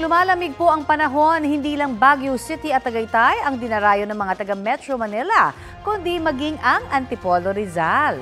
lumalamig po ang panahon, hindi lang Baguio City at Tagaytay ang dinarayo ng mga taga Metro Manila, kundi maging ang Antipolo Rizal.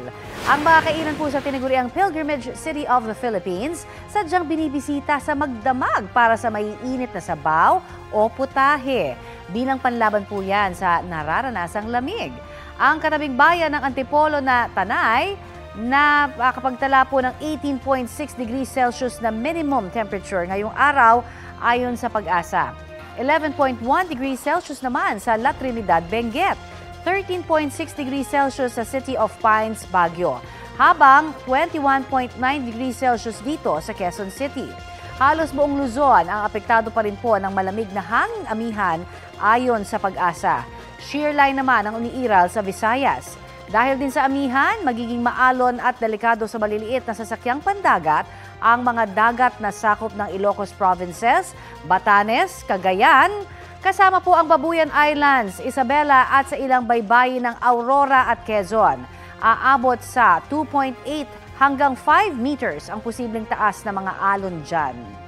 Ang mga kainan po sa tinaguriang Pilgrimage City of the Philippines, sadyang binibisita sa magdamag para sa maiinit na sabaw o putahe. Bilang panlaban po yan sa nararanasang lamig. Ang katabing bayan ng Antipolo na Tanay, na makapagtala po ng 18.6 degrees Celsius na minimum temperature ngayong araw ayon sa Pag-asa. 11.1 degrees Celsius naman sa La Trinidad, Benguet. 13.6 degrees Celsius sa City of Pines, Baguio. Habang 21.9 degrees Celsius dito sa Quezon City. Halos buong Luzon ang apektado pa rin po ng malamig na hangin-amihan ayon sa Pag-asa. Shear line naman ang umiiral sa Visayas. Dahil din sa amihan, magiging maalon at delikado sa maliliit na sasakyang pandagat ang mga dagat na sakop ng Ilocos Provinces, Batanes, Cagayan, kasama po ang Babuyan Islands, Isabela at sa ilang baybayin ng Aurora at Quezon. Aabot sa 2.8 hanggang 5 meters ang posibleng taas na mga alon dyan.